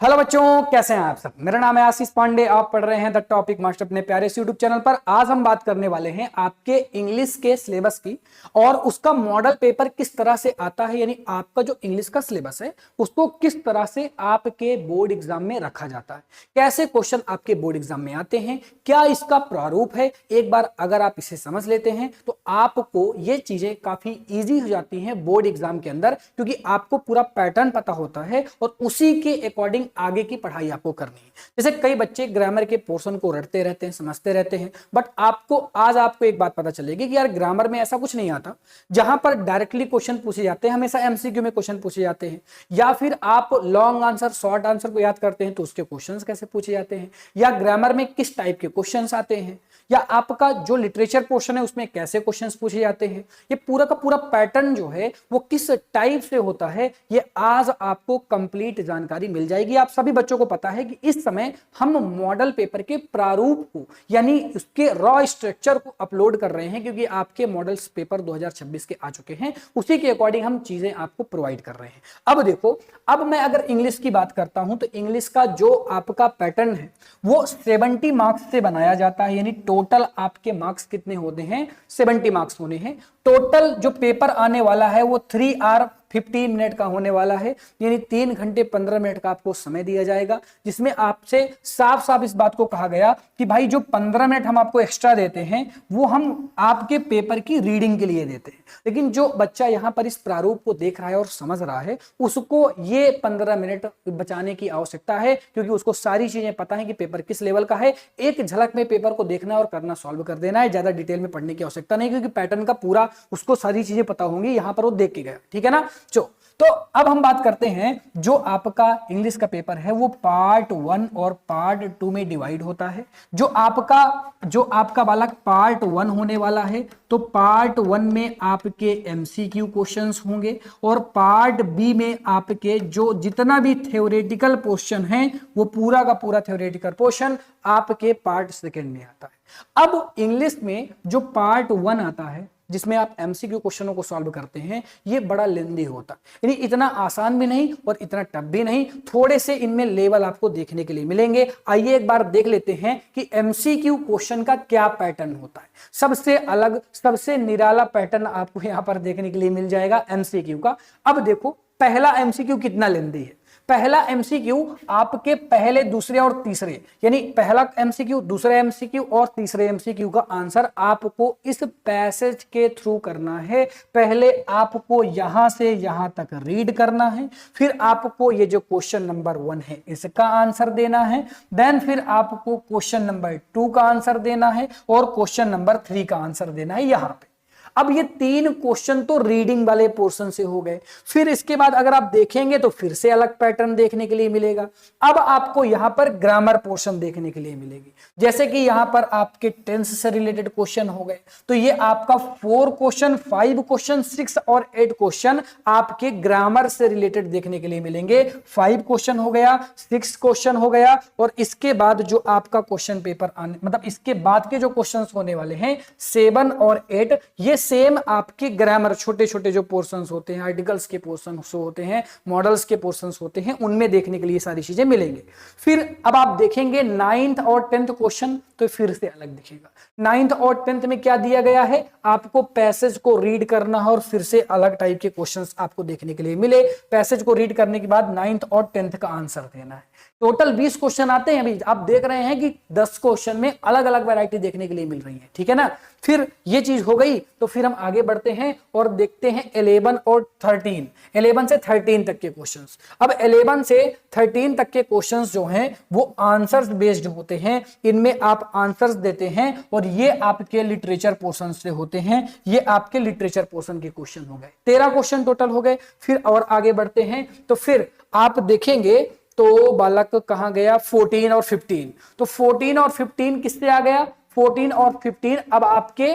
Hello बच्चों, कैसे हैं आप सब। मेरा नाम है आशीष पांडे। आप पढ़ रहे हैं द टॉपिक मास्टर अपने प्यारे से यूट्यूब चैनल पर। आज हम बात करने वाले हैं आपके इंग्लिश के सिलेबस की और उसका मॉडल पेपर किस तरह से आता है, यानी आपका जो इंग्लिश का सिलेबस है उसको किस तरह से आपके बोर्ड एग्जाम में रखा जाता है, कैसे क्वेश्चन आपके बोर्ड एग्जाम में आते हैं, क्या इसका प्रारूप है। एक बार अगर आप इसे समझ लेते हैं तो आपको ये चीजें काफी ईजी हो जाती हैं बोर्ड एग्जाम के अंदर, क्योंकि आपको पूरा पैटर्न पता होता है और उसी के अकॉर्डिंग आगे की पढ़ाई आपको करनी है। जैसे कई बच्चे ग्रामर के पोर्शन को रटते रहते हैं, समझते रहते हैं, बट आपको एक बात पता चलेगी कि यार ग्रामर में ऐसा कुछ नहीं आता जहां पर डायरेक्टली क्वेश्चन पूछे जाते हैं, हमेशा एमसीक्यू में क्वेश्चन पूछे जाते हैं, या फिर आप लॉन्ग आंसर शॉर्ट आंसर को याद करते हैं तो उसके क्वेश्चंस कैसे पूछे जाते हैं, या ग्रामर में किस टाइप के क्वेश्चंस आते हैं, या आपका जो लिटरेचर पोर्शन है उसमें कैसे क्वेश्चंस पूछे जाते हैं। ये पूरा का पूरा पैटर्न जो है वो किस टाइप से होता है, ये आज आपको कंप्लीट जानकारी मिल जाएगी। आप सभी बच्चों को पता है कि इस समय हम मॉडल पेपर के प्रारूप को यानी उसके रॉ स्ट्रक्चर को अपलोड कर रहे हैं, क्योंकि आपके मॉडल्स पेपर 2026 के आ चुके हैं, उसी के अकॉर्डिंग हम चीजें आपको प्रोवाइड कर रहे हैं। अब देखो, अब मैं अगर इंग्लिश की बात करता हूं तो इंग्लिश का जो आपका पैटर्न है वो 70 मार्क्स से बनाया जाता है, यानी टोटल आपके मार्क्स कितने होते हैं, 70 मार्क्स होने हैं। टोटल जो पेपर आने वाला है वो 3 आवर 15 मिनट का होने वाला है, यानी 3 घंटे 15 मिनट का आपको समय दिया जाएगा, जिसमें आपसे साफ साफ इस बात को कहा गया कि भाई जो 15 मिनट हम आपको एक्स्ट्रा देते हैं वो हम आपके पेपर की रीडिंग के लिए देते हैं। लेकिन जो बच्चा यहाँ पर इस प्रारूप को देख रहा है और समझ रहा है उसको ये 15 मिनट बचाने की आवश्यकता है, क्योंकि उसको सारी चीजें पता है कि पेपर किस लेवल का है। एक झलक में पेपर को देखना और करना, सॉल्व कर देना है, ज्यादा डिटेल में पढ़ने की आवश्यकता नहीं, क्योंकि पैटर्न का पूरा उसको सारी चीजें पता होंगी, यहां पर वो देख के गया। ठीक है ना। तो अब हम बात करते हैं जो आपका इंग्लिश का पेपर है वो पार्ट 1 और पार्ट 2 में डिवाइड होता है। जो आपका बालक पार्ट 1 होने वाला है तो पार्ट 1 में आपके एमसीक्यू क्वेश्चंस होंगे और पार्ट बी में आपके जो जितना भी थ्योरेटिकल क्वेश्चन है वो पूरा का पूरा थ्योरेटिकल पोर्शन आपके पार्ट 2 में आता है। अब इंग्लिश में जो पार्ट 1 आता है जिसमें आप एमसीक्यू क्वेश्चनों को सॉल्व करते हैं, ये बड़ा लेंदी होता है, यानी इतना आसान भी नहीं और इतना टफ भी नहीं, थोड़े से इनमें लेवल आपको देखने के लिए मिलेंगे। आइए एक बार देख लेते हैं कि एमसीक्यू क्वेश्चन का क्या पैटर्न होता है। सबसे अलग, सबसे निराला पैटर्न आपको यहां पर देखने के लिए मिल जाएगा एमसीक्यू का। अब देखो, पहला एमसीक्यू कितना लेंदी है। पहला एमसीक्यू आपके पहले, दूसरे और तीसरे, यानी पहला एमसीक्यू, दूसरा एमसीक्यू और तीसरे एमसीक्यू का आंसर आपको इस पैसेज के थ्रू करना है। पहले आपको यहां से यहां तक रीड करना है, फिर आपको ये जो क्वेश्चन नंबर 1 है इसका आंसर देना है, देन फिर आपको क्वेश्चन नंबर 2 का आंसर देना है और क्वेश्चन नंबर 3 का आंसर देना है यहां पे। अब ये 3 क्वेश्चन तो रीडिंग वाले पोर्शन से हो गए। फिर इसके बाद अगर आप देखेंगे तो फिर से अलग पैटर्न देखने के लिए मिलेगा। अब आपको यहां पर ग्रामर पोर्शन देखने के लिए मिलेगी, जैसे कि यहां पर आपके टेंस से रिलेटेड क्वेश्चन हो गए, तो ये आपका 4 क्वेश्चन, 5 क्वेश्चन, 6 और 8 क्वेश्चन आपके ग्रामर से रिलेटेड देखने के लिए मिलेंगे। 5 क्वेश्चन हो गया, 6 क्वेश्चन हो गया, और इसके बाद जो आपका क्वेश्चन पेपर आने, मतलब इसके बाद के जो क्वेश्चन होने वाले हैं 7 और 8, ये सेम आपके ग्रामर, छोटे छोटे जो पोर्शंस होते हैं, आर्टिकल्स के पोर्शंस होते हैं, मॉडल्स के पोर्शंस होते हैं, उनमें देखने के लिए सारी चीजें मिलेंगे। फिर अब आप देखेंगे 9th और 10th क्वेश्चन, तो फिर से अलग दिखेगा। 9th और 10th में क्या दिया गया है, आपको पैसेज को रीड करना है और फिर से अलग टाइप के क्वेश्चंस आपको देखने के लिए मिले। पैसेज को रीड करने के बाद 9th और 10th का आंसर देना है। टोटल 20 क्वेश्चन आते हैं। अभी आप देख रहे हैं कि 10 क्वेश्चन में अलग अलग वैरायटी देखने के लिए मिल रही है। ठीक है ना। फिर ये चीज हो गई, तो फिर हम आगे बढ़ते हैं और देखते हैं 11 और 13, 11 से 13 तक के क्वेश्चंस। अब 11 से 13 तक के क्वेश्चंस जो हैं वो आंसर्स बेस्ड होते हैं, इनमें आप आंसर्स देते हैं और ये आपके लिटरेचर पोर्शन से होते हैं। ये आपके लिटरेचर पोर्शन के क्वेश्चन हो गए, 13 क्वेश्चन टोटल हो गए। फिर और आगे बढ़ते हैं तो फिर आप देखेंगे तो बालक कहां गया, 14 और 15, तो 14 और 15 किससे आ गया, 14 और 15 अब आपके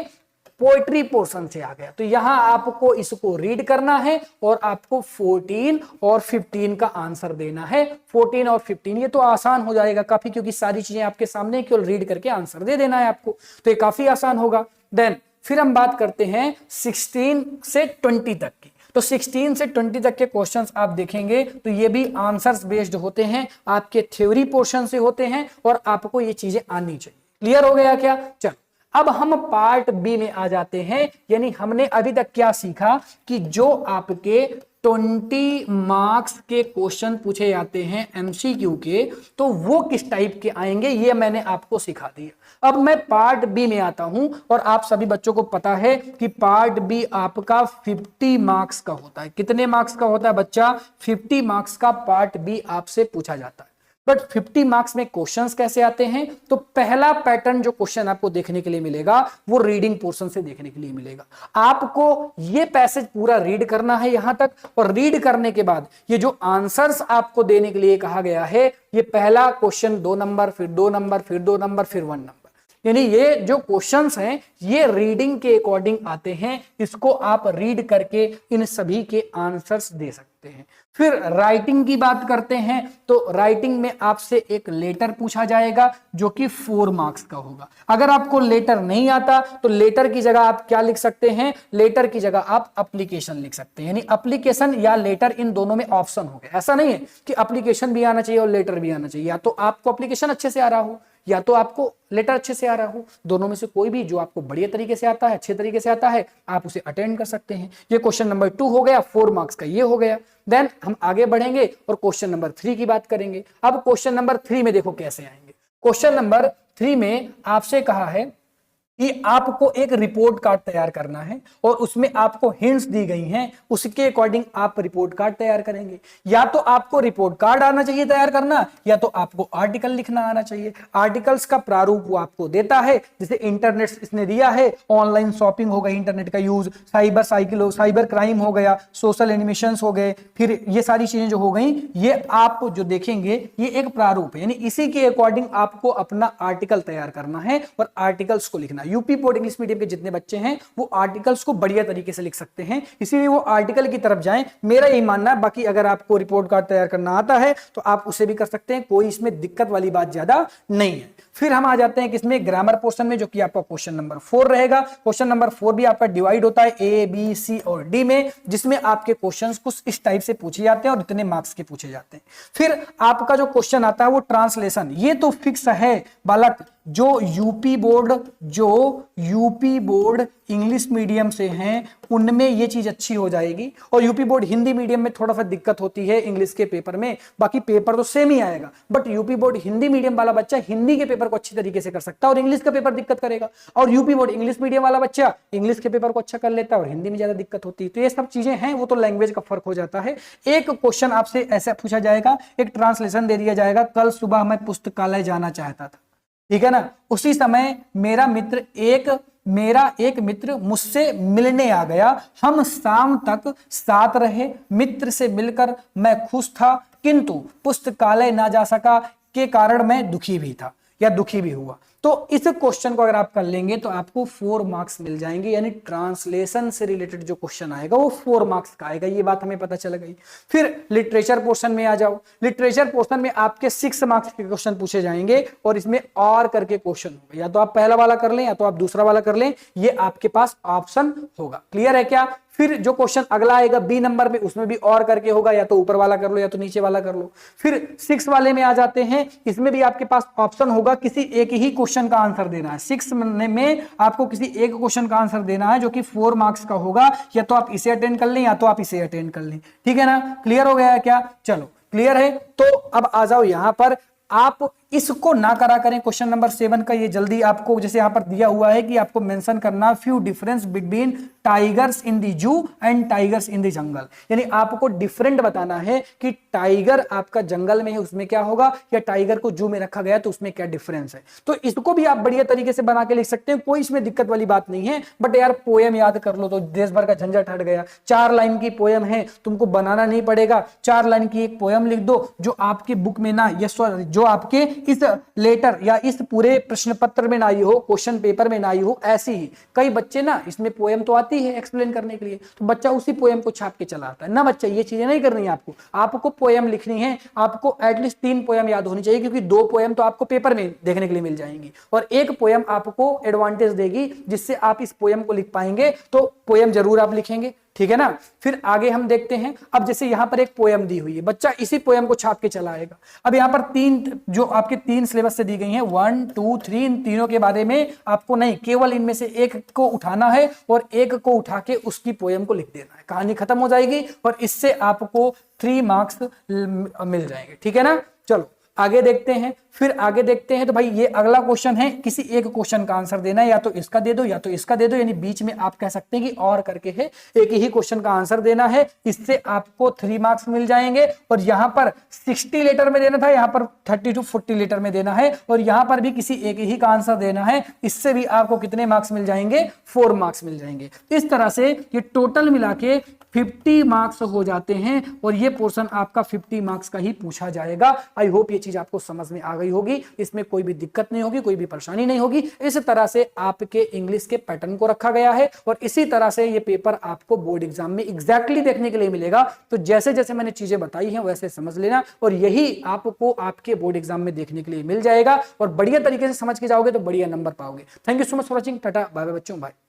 पोएट्री पोर्शन से आ गया। तो यहां आपको इसको रीड करना है और आपको 14 और 15 का आंसर देना है। 14 और 15 ये तो आसान हो जाएगा काफी, क्योंकि सारी चीजें आपके सामने, केवल रीड करके आंसर दे देना है आपको, तो ये काफी आसान होगा। देन फिर हम बात करते हैं 16 से 20 तक की। तो 16 से 20 तक के क्वेश्चंस आप देखेंगे तो ये भी आंसर्स बेस्ड होते हैं, आपके थ्योरी पोर्शन से होते हैं और आपको ये चीजें आनी चाहिए। क्लियर हो गया क्या? चलो अब हम पार्ट बी में आ जाते हैं। यानी हमने अभी तक क्या सीखा कि जो आपके 20 मार्क्स के क्वेश्चन पूछे जाते हैं एमसीक्यू के, तो वो किस टाइप के आएंगे ये मैंने आपको सिखा दिया। अब मैं पार्ट बी में आता हूं और आप सभी बच्चों को पता है कि पार्ट बी आपका 50 मार्क्स का होता है। कितने मार्क्स का होता है बच्चा? 50 मार्क्स का पार्ट बी आपसे पूछा जाता है। बट 50 मार्क्स में क्वेश्चंस कैसे आते हैं? तो पहला पैटर्न जो क्वेश्चन आपको देखने के लिए मिलेगा वो रीडिंग पोर्शन से देखने के लिए मिलेगा। आपको ये पैसेज पूरा रीड करना है यहां तक, और रीड करने के बाद ये जो आंसर्स आपको देने के लिए कहा गया है, ये पहला क्वेश्चन 2 नंबर, फिर 2 नंबर, फिर 2 नंबर, फिर 1 नंबर। यानी ये जो क्वेश्चंस हैं ये रीडिंग के अकॉर्डिंग आते हैं। इसको आप रीड करके इन सभी के आंसर्स दे सकते हैं। फिर राइटिंग की बात करते हैं तो राइटिंग में आपसे एक लेटर पूछा जाएगा जो कि 4 मार्क्स का होगा। अगर आपको लेटर नहीं आता तो लेटर की जगह आप क्या लिख सकते हैं? लेटर की जगह आप एप्लीकेशन लिख सकते हैं। यानी एप्लीकेशन या लेटर, इन दोनों में ऑप्शन हो गया। ऐसा नहीं है कि एप्लीकेशन भी आना चाहिए और लेटर भी आना चाहिए। या तो आपको एप्लीकेशन अच्छे से आ रहा हो या तो आपको लेटर अच्छे से आ रहा हो, दोनों में से कोई भी जो आपको बढ़िया तरीके से आता है, अच्छे तरीके से आता है, आप उसे अटेंड कर सकते हैं। ये क्वेश्चन नंबर 2 हो गया, 4 मार्क्स का ये हो गया। देन हम आगे बढ़ेंगे और क्वेश्चन नंबर 3 की बात करेंगे। अब क्वेश्चन नंबर 3 में देखो कैसे आएंगे। क्वेश्चन नंबर 3 में आपसे कहा है कि आपको एक रिपोर्ट कार्ड तैयार करना है और उसमें आपको हिंट्स दी गई हैं, उसके अकॉर्डिंग आप रिपोर्ट कार्ड तैयार करेंगे। या तो आपको रिपोर्ट कार्ड आना चाहिए तैयार करना, या तो आपको आर्टिकल लिखना आना चाहिए। आर्टिकल्स का प्रारूप वो आपको देता है, जैसे इंटरनेट इसने दिया है, ऑनलाइन शॉपिंग हो गई, इंटरनेट का यूज, साइबर क्राइम हो गया, सोशल एनिमेशंस हो गए, फिर ये सारी चीजें जो हो गई, ये आप जो देखेंगे ये एक प्रारूप है। यानी इसी के अकॉर्डिंग आपको अपना आर्टिकल तैयार करना है और आर्टिकल्स को लिखना। यूपी बोर्ड इंग्लिश मीडियम के जितने बच्चे हैं वो आर्टिकल्स को बढ़िया तरीके से लिख सकते हैं, इसीलिए वो आर्टिकल की तरफ जाएं, मेरा यही मानना है। बाकी अगर आपको रिपोर्ट कार्ड तैयार करना आता है तो आप उसे भी कर सकते हैं, कोई इसमें दिक्कत वाली बात ज्यादा नहीं है। फिर हम आ जाते हैं किसमें? ग्रामर पोर्शन में, जो कि आपका क्वेश्चन नंबर 4 रहेगा। क्वेश्चन नंबर 4 भी आपका डिवाइड होता है ए, बी, सी और डी में, जिसमें आपके क्वेश्चंस कुछ इस टाइप से पूछे जाते हैं और इतने मार्क्स के पूछे जाते हैं। फिर आपका जो क्वेश्चन आता है वो ट्रांसलेशन। ये तो फिक्स है बालक, जो यूपी बोर्ड इंग्लिश मीडियम से हैं उनमें ये चीज अच्छी हो जाएगी, और यूपी बोर्ड हिंदी मीडियम में थोड़ा सा दिक्कत होती है इंग्लिश के पेपर में। बाकी पेपर तो सेम ही आएगा, but UP board Hindi medium वाला बच्चा हिंदी के पेपर को अच्छी तरीके से कर सकता है और इंग्लिश का पेपर दिक्कत करेगा, और यूपी बोर्ड इंग्लिश मीडियम वाला बच्चा इंग्लिश के पेपर को अच्छा कर लेता है और हिंदी में ज्यादा दिक्कत होती है। तो ये सब चीजें हैं, वो तो लैंग्वेज का फर्क हो जाता है। एक क्वेश्चन आपसे ऐसा पूछा जाएगा, एक ट्रांसलेशन दे दिया जाएगा, कल सुबह मैं पुस्तकालय जाना चाहता था, ठीक है ना, उसी समय मेरा एक मित्र मुझसे मिलने आ गया, हम शाम तक साथ रहे, मित्र से मिलकर मैं खुश था, किंतु पुस्तकालय ना जा सका के कारण मैं दुखी भी था या दुखी भी हुआ। तो इस क्वेश्चन को अगर आप कर लेंगे तो आपको 4 मार्क्स मिल जाएंगे। यानी ट्रांसलेशन से रिलेटेड जो क्वेश्चन आएगा वो 4 मार्क्स का आएगा, ये बात हमें पता चल गई। फिर लिटरेचर पोर्शन में आ जाओ। लिटरेचर पोर्शन में आपके 6 मार्क्स के क्वेश्चन पूछे जाएंगे और इसमें और करके क्वेश्चन होगा, या तो आप पहला वाला कर लें या तो आप दूसरा वाला कर लें, ये आपके पास ऑप्शन होगा। क्लियर है क्या? फिर जो क्वेश्चन अगला आएगा बी नंबर में, उसमें भी और करके होगा, या तो ऊपर वाला कर लो या तो नीचे वाला कर लो। फिर 6 वाले में आ जाते हैं, इसमें भी आपके पास ऑप्शन होगा, किसी एक ही क्वेश्चन का आंसर देना है। 6 में आपको किसी एक क्वेश्चन का आंसर देना है जो कि 4 मार्क्स का होगा, या तो आप इसे अटेंड कर लें या तो आप इसे अटेंड कर लें। ठीक है ना? क्लियर हो गया है क्या? चलो क्लियर है। तो अब आ जाओ यहां पर, आप इसको ना करा करें। क्वेश्चन नंबर 7 का ये जल्दी आपको, जैसे यहां पर दिया हुआ है कि आपको मेंशन करना few difference between tigers in the zoo and tigers in the jungle. यानी आपको डिफरेंट बताना है कि टाइगर आपका जंगल में है उसमें क्या होगा, या टाइगर को जू में रखा गया तो उसमें क्या डिफरेंस है। तो इसको भी आप बढ़िया तरीके से बना के लिख सकते हैं, कोई इसमें दिक्कत वाली बात नहीं है। बट यार पोएम याद कर लो तो देश भर का झंझट हट गया। 4 लाइन की पोएम है, तुमको बनाना नहीं पड़ेगा, 4 लाइन की एक पोएम लिख दो जो आपके बुक में ना, जो आपके इस लेटर या इस पूरे प्रश्न पत्र में ना आई हो, क्वेश्चन पेपर में ना आई हो। ऐसी ही कई बच्चे ना, इसमें पोएम तो आती है एक्सप्लेन करने के लिए, तो बच्चा उसी पोएम को छाप के चला आता है ना। बच्चा ये चीजें नहीं करनी है आपको पोएम लिखनी है, आपको एटलीस्ट 3 पोएम याद होनी चाहिए, क्योंकि 2 पोएम तो आपको पेपर में देखने के लिए मिल जाएंगी और एक पोएम आपको एडवांटेज देगी जिससे आप इस पोएम को लिख पाएंगे। तो पोएम जरूर आप लिखेंगे, ठीक है ना। फिर आगे हम देखते हैं, अब जैसे यहाँ पर एक पोयम दी हुई है, बच्चा इसी पोयम को छाप के चला आएगा। अब यहाँ पर तीन जो आपके तीन सिलेबस से दी गई हैं 1 2 3, इन तीनों के बारे में आपको नहीं, केवल इनमें से एक को उठाना है और एक को उठा के उसकी पोयम को लिख देना है, कहानी खत्म हो जाएगी और इससे आपको 3 मार्क्स मिल जाएंगे। ठीक है ना। चलो आगे देखते हैं। फिर आगे देखते हैं तो भाई ये अगला क्वेश्चन है, किसी एक क्वेश्चन का आंसर देना है, या तो इसका दे दो या तो इसका दे दो, यानी बीच में आप कह सकते हैं कि और करके है, एक ही क्वेश्चन का आंसर देना है, इससे आपको 3 मार्क्स मिल जाएंगे। और यहां पर 60 लीटर में देना था, यहां पर 30 to 40 लीटर में देना है, और यहां पर भी किसी एक ही का आंसर देना है, इससे भी आपको कितने मार्क्स मिल जाएंगे, 4 मार्क्स मिल जाएंगे। इस तरह से ये टोटल मिला के 50 मार्क्स हो जाते हैं और ये पोर्शन आपका 50 मार्क्स का ही पूछा जाएगा। आई होप ये चीज आपको समझ में आ गई होगी, इसमें कोई भी दिक्कत नहीं होगी, कोई भी परेशानी नहीं होगी। इस तरह से आपके इंग्लिश के पैटर्न को रखा गया है और इसी तरह से ये पेपर आपको बोर्ड एग्जाम में एग्जैक्टली देखने के लिए मिलेगा। तो जैसे जैसे मैंने चीजें बताई हैं वैसे समझ लेना और यही आपको आपके बोर्ड एग्जाम में देखने के लिए मिल जाएगा और बढ़िया तरीके से समझ के जाओगे तो बढ़िया नंबर पाओगे। Thank you so much for watching. Tata bye bye बच्चों, बाय।